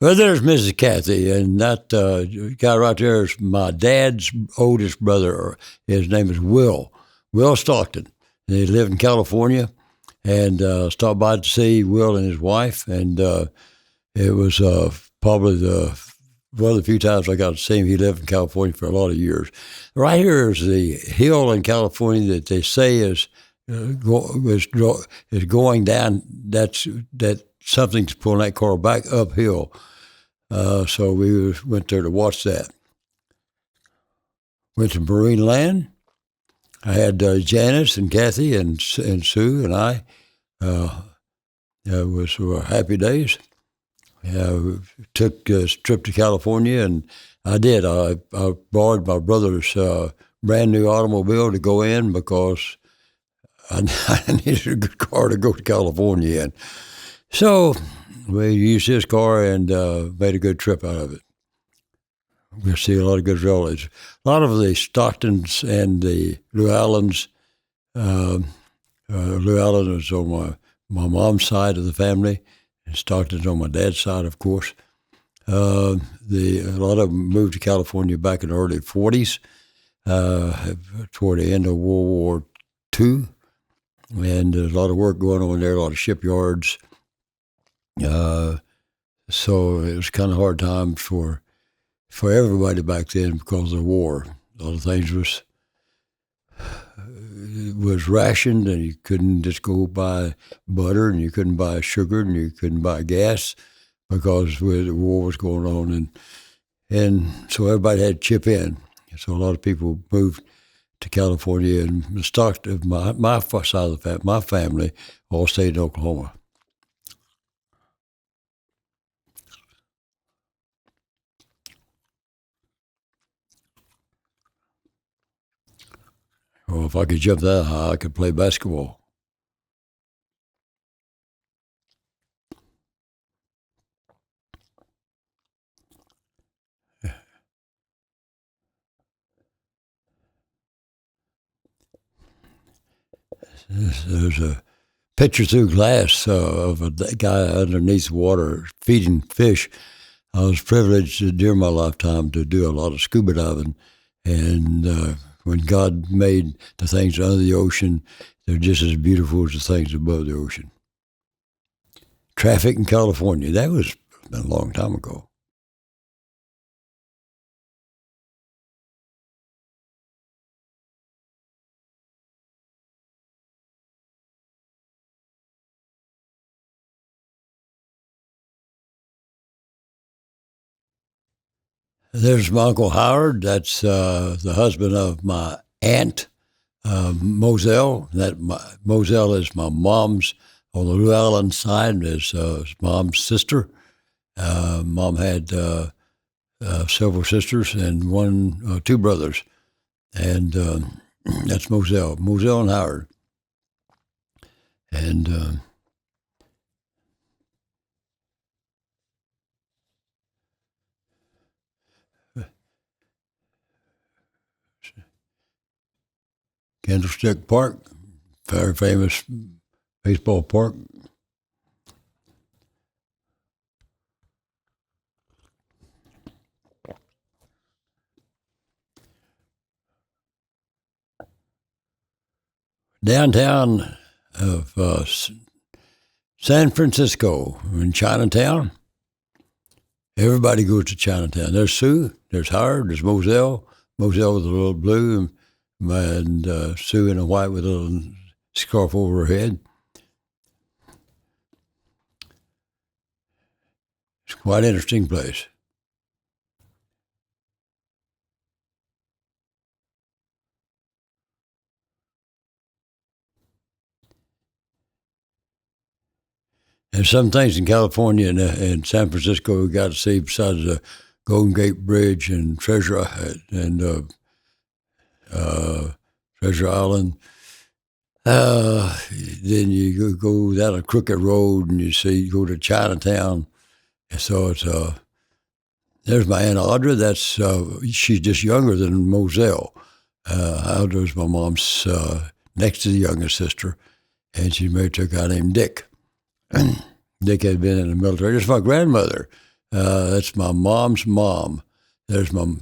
Well, there's Mrs. Kathy, and that guy right there is my dad's oldest brother. His name is Will Stockton. And he lived in California, and stopped by to see Will and his wife, and it was probably one of the few times I got to see him. He lived in California for a lot of years. Right here is the hill in California that they say is going down. That something's pulling that car back uphill. So we went there to watch that. Went to Marine Land. I had Janice and Kathy and Sue and I. It was happy days. We took a trip to California, and I did. I borrowed my brother's brand new automobile to go in because I needed a good car to go to California in. So we used his car and made a good trip out of it. We see a lot of good relatives. A lot of the Stocktons and the Llewellyns. Llewellyn was on my mom's side of the family, and Stockton's on my dad's side, of course. A lot of them moved to California back in the early 40s, toward the end of World War II, and there's a lot of work going on there, a lot of shipyards. So it was kind of hard times for everybody back then because of the war. A lot of things was rationed, and you couldn't just go buy butter, and you couldn't buy sugar, and you couldn't buy gas because the war was going on, and so everybody had to chip in. So a lot of people moved to California, and the Stockton, my side of the family, my family, all stayed in Oklahoma. Well, if I could jump that high, I could play basketball. There's a picture through glass of a guy underneath the water feeding fish. I was privileged during my lifetime to do a lot of scuba diving, and when God made the things under the ocean, they're just as beautiful as the things above the ocean. Traffic in California, that was a long time ago. There's my Uncle Howard. That's the husband of my aunt, Moselle. Moselle is my mom's, on the Llewellyn side, is mom's sister. Mom had several sisters and two brothers. And that's Moselle and Howard. And Candlestick Park, very famous baseball park. Downtown of San Francisco, in Chinatown. Everybody goes to Chinatown. There's Sue, there's Howard, there's Moselle with a little blue, and Sue in a white with a little scarf over her head. It's quite an interesting place. There's some things in California and San Francisco we got to see besides the Golden Gate Bridge and Treasure Island. Then you go down a crooked road and you go to Chinatown. And so it's there's my Aunt Audra. That's she's just younger than Moselle. Audra's my mom's next to the youngest sister, and she's married to a guy named Dick. Dick had been in the military. It's my grandmother. That's my mom's mom. That's my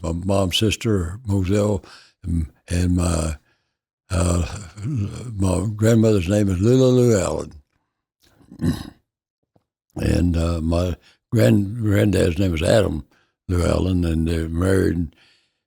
mom's sister, Moselle, and uh, my grandmother's name is Lou Allen, and my granddad's name is Adam Lou Allen, and they're married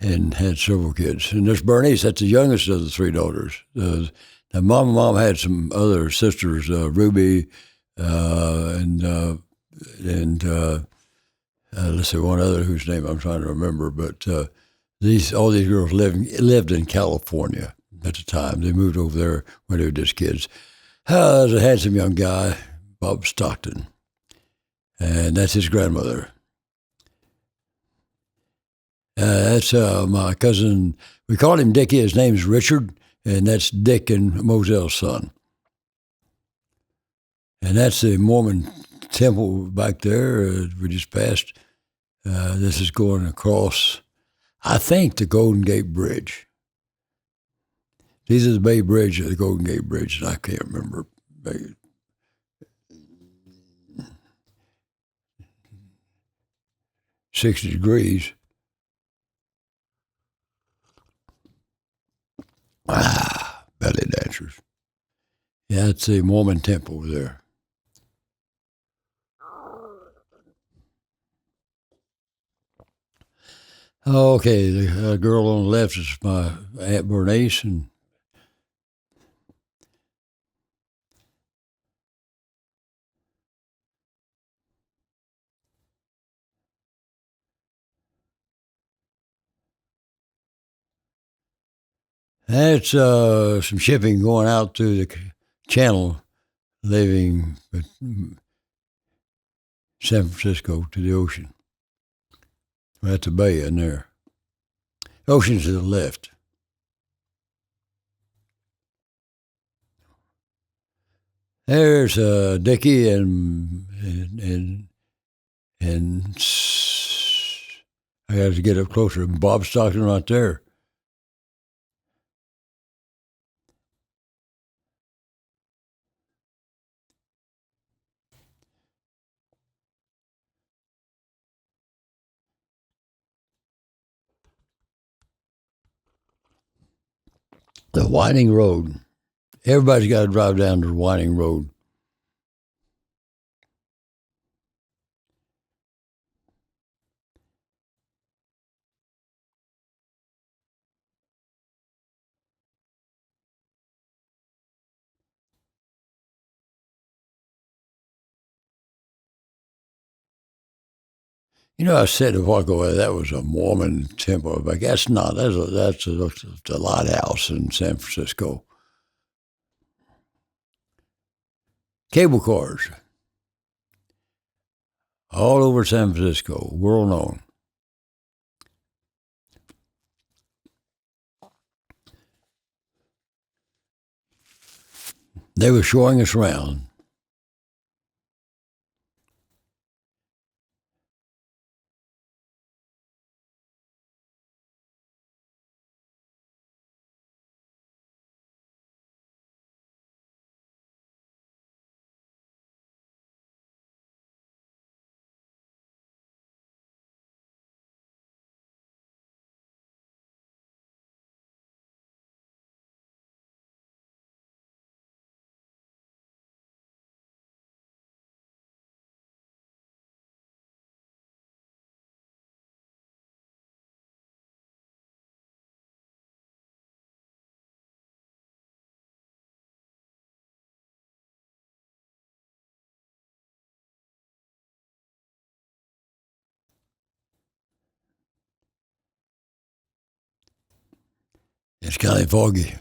and had several kids. And there's Bernice, that's the youngest of the three daughters. Now, mom had some other sisters, Ruby, and let's see, one other whose name I'm trying to remember. But all these girls lived in California at the time. They moved over there when they were just kids. There's a handsome young guy, Bob Stockton, and that's his grandmother. That's my cousin. We call him Dickie. His name's Richard, and that's Dick and Moselle's son. And that's the Mormon temple back there. We just passed. This is going across, I think, the Golden Gate Bridge. These are the Bay Bridge or the Golden Gate Bridge, and I can't remember. 60 degrees. Belly dancers. Yeah, it's the Mormon temple there. Okay, the girl on the left is my Aunt Bernice, and that's some shipping going out through the channel, leaving San Francisco to the ocean. That's a bay in there. Ocean's to the left. There's Dickie and I got to get up closer. Bob Stockton right there. The winding road. Everybody's got to drive down the winding road. You know, I said a while ago that was a Mormon temple, but that's not. That's a lighthouse in San Francisco. Cable cars all over San Francisco, world known. They were showing us around. It's kind of foggy.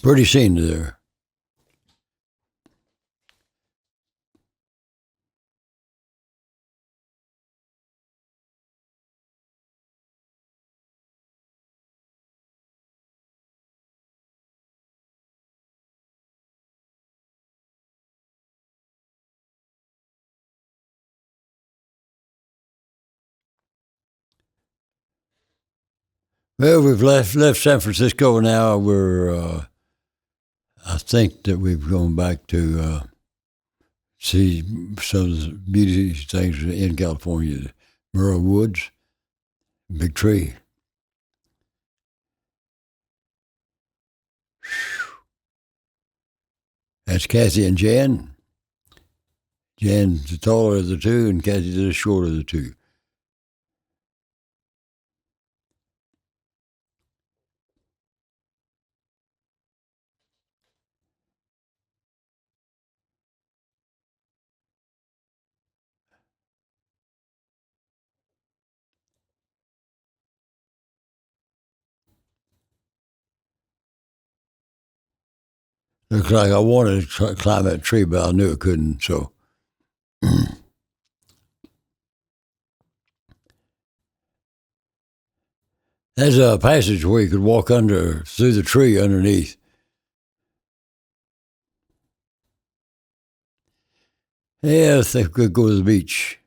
Pretty scenery there. Well, we've left San Francisco now. I think that we've gone back to see some of the beauty things in California. Murrah Woods, big tree. That's Kathy and Jan. Jan's the taller of the two, and Kathy's the shorter of the two. Looks like I wanted to climb that tree, but I knew I couldn't. So there's a passage where you could walk through the tree underneath. Yeah, I think we could go to the beach.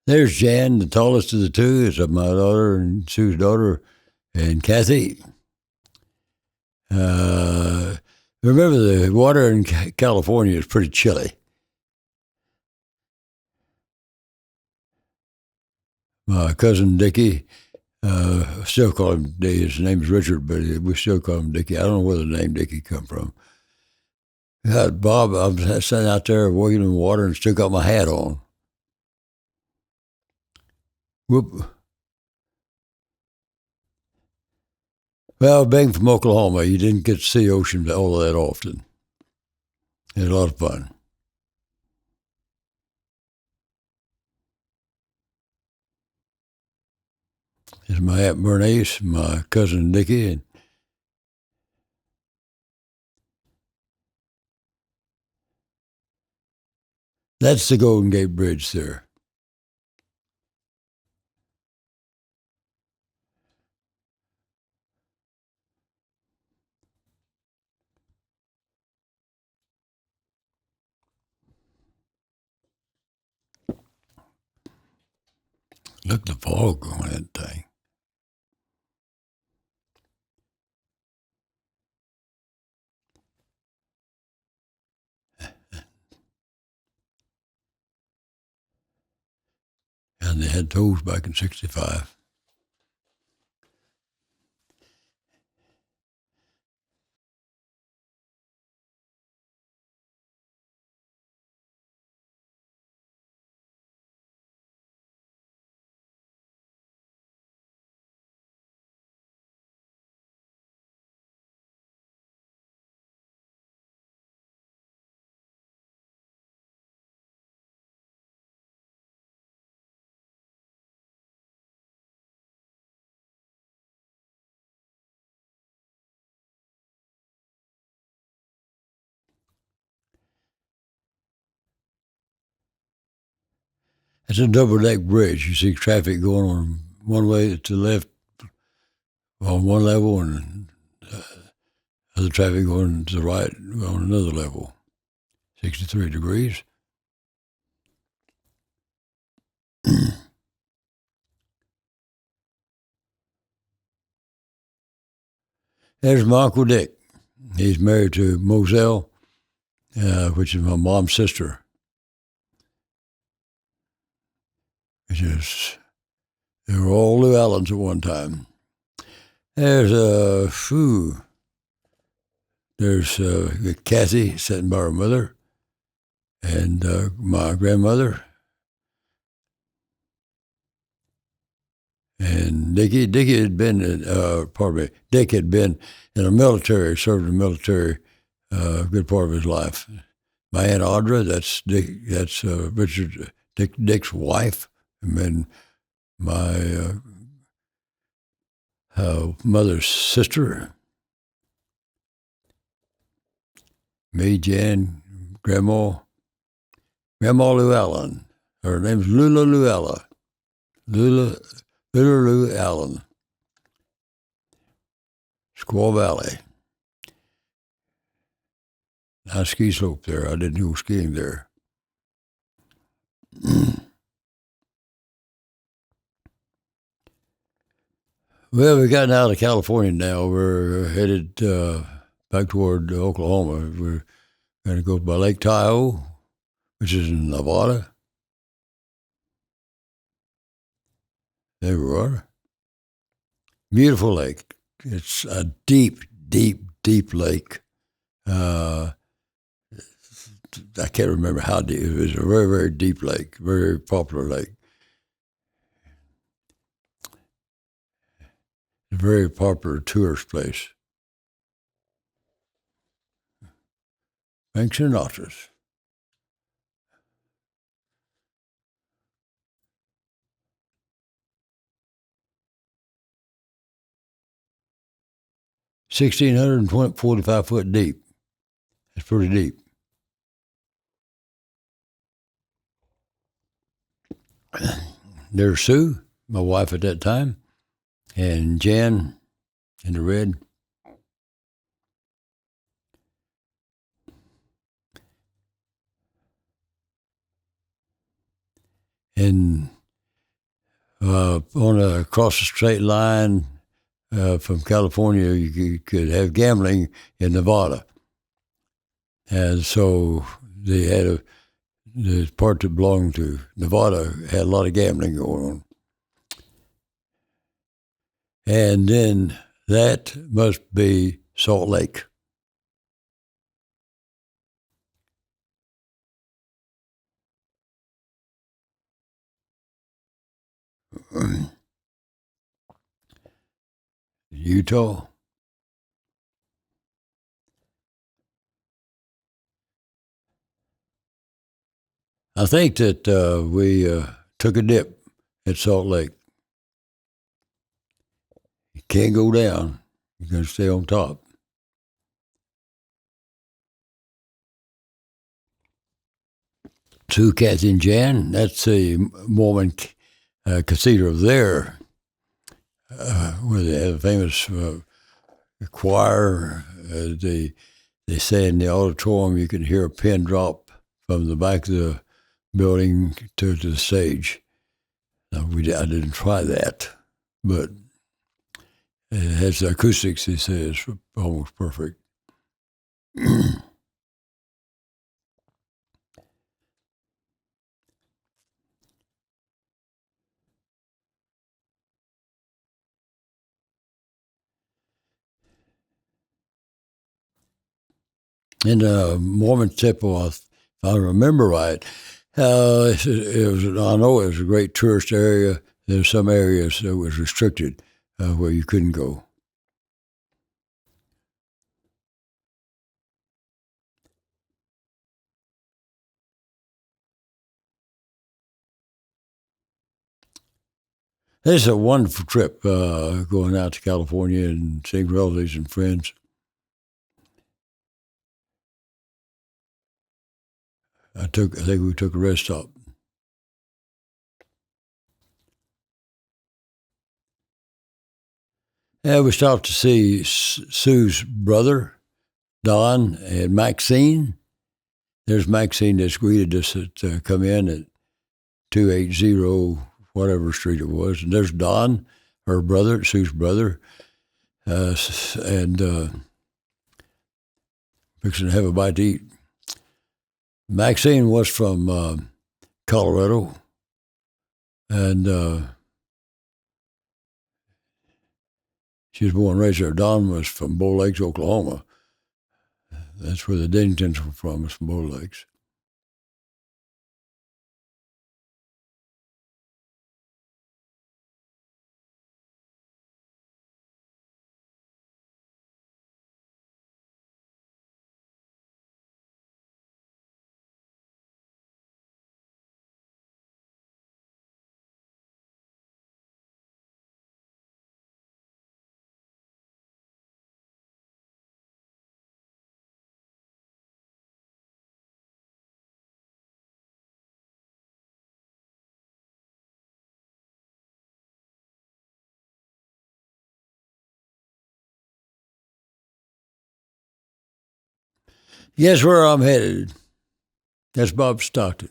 There's Jan, the tallest of the two. Is my daughter and Sue's daughter, and Kathy. Remember, the water in California is pretty chilly. My cousin Dickie, still call him Dickie. His name's Richard, but we still call him Dickie. I don't know where the name Dickie come from. Bob, I was sitting out there walking in the water and still got my hat on. Whoop. Well, being from Oklahoma, you didn't get to see the ocean all that often. It was a lot of fun. It's my Aunt Bernice, my cousin Dickie, and that's the Golden Gate Bridge there. Look at the fog on that thing. And they had those back in '65. It's a double-deck bridge. You see traffic going on one way to the left on one level, and other traffic going to the right on another level. 63 degrees. There's my Uncle Dick. He's married to Moselle, which is my mom's sister. They were all Lou Allens at one time. There's There's Kathy sitting by her mother, and my grandmother, and Dickie. Dickie had been, Dick had been in the military, served in the military a good part of his life. My Aunt Audra, that's Dick's wife, and then my mother's sister, me, Jan, Grandma Llewellyn. Her name's Lula Llewellyn. Lula Lou Allen, Squaw Valley. Nice ski slope there. I didn't go skiing there. Well, we've gotten out of California now. We're headed back toward Oklahoma. We're going to go by Lake Tahoe, which is in Nevada. There we are. Beautiful lake. It's a deep, deep, deep lake. I can't remember how deep. It was a very, very deep lake, very popular lake. A very popular tourist place. Frank Sinatra's. $1,645 foot deep. It's pretty deep. There's Sue, my wife at that time, and Jan in the red. And across the state line from California, you could have gambling in Nevada. And so they had the part that belonged to Nevada had a lot of gambling going on. And then that must be Salt Lake. Utah. I think that we took a dip at Salt Lake. You can't go down. You're going to stay on top. Sue, Kathy, and Jan, that's the Mormon cathedral there, where they have a famous choir. They say in the auditorium you can hear a pin drop from the back of the building to the stage. Now, I didn't try that, but it has the acoustics, he says, almost perfect. In the Mormon temple, if I remember right, I know it was a great tourist area. There's some areas that was restricted where you couldn't go. It's a wonderful trip going out to California and seeing relatives and friends. I think we took a rest stop. Yeah, we stopped to see Sue's brother, Don, and Maxine. There's Maxine that's greeted us to come in at 280 whatever street it was. And there's Don, her brother, Sue's brother, and fixing to have a bite to eat. Maxine was from Colorado, and she was born and raised there. Don was from Bull Lakes, Oklahoma. That's where the Denningtons were from, is from Bull Lakes. Guess where I'm headed? That's Bob Stockton.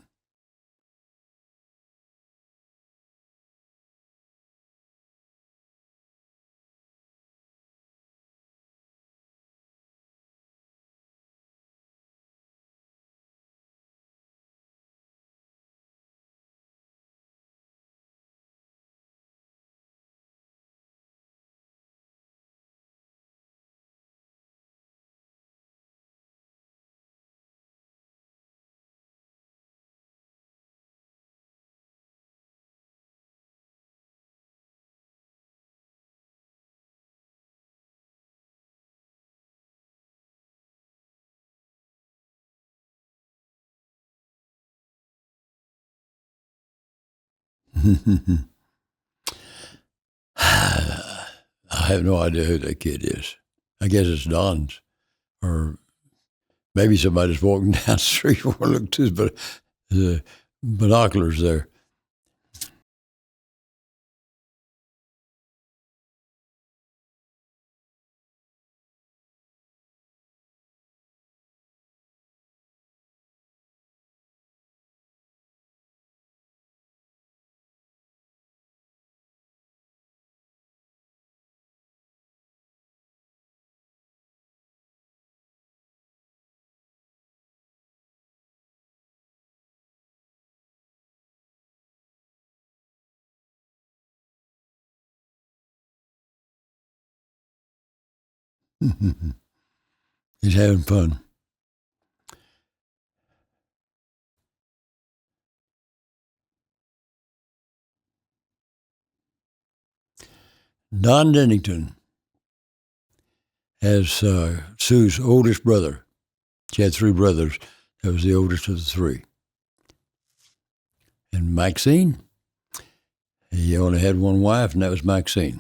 I have no idea who that kid is. I guess it's Don's, or maybe somebody's walking down the street or look to the binoculars there. He's having fun. Don Dennington has Sue's oldest brother. She had three brothers. That was the oldest of the three. And Maxine, he only had one wife, and that was Maxine.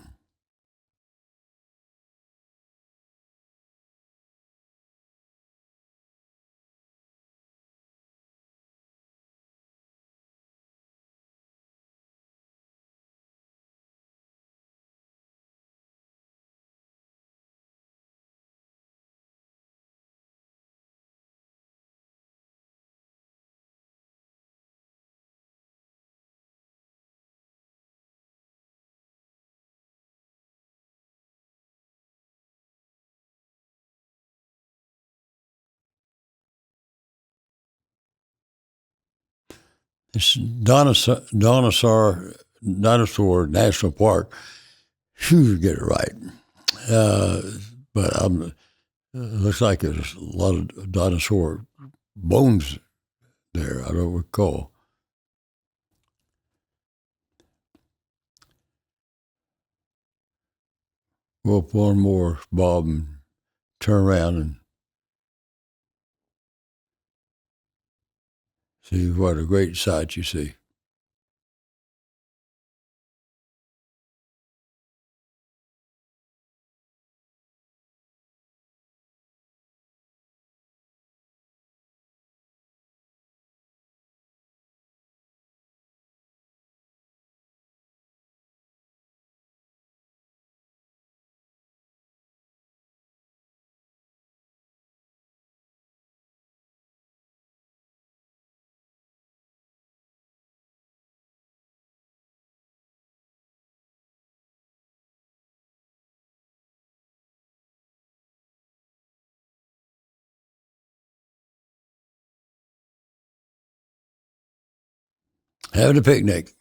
It's Dinosaur National Park. Phew, get it right. Uh, but looks like there's a lot of dinosaur bones there. I don't recall. Go up one more, Bob, and turn around and see what a great sight you see. Having a picnic.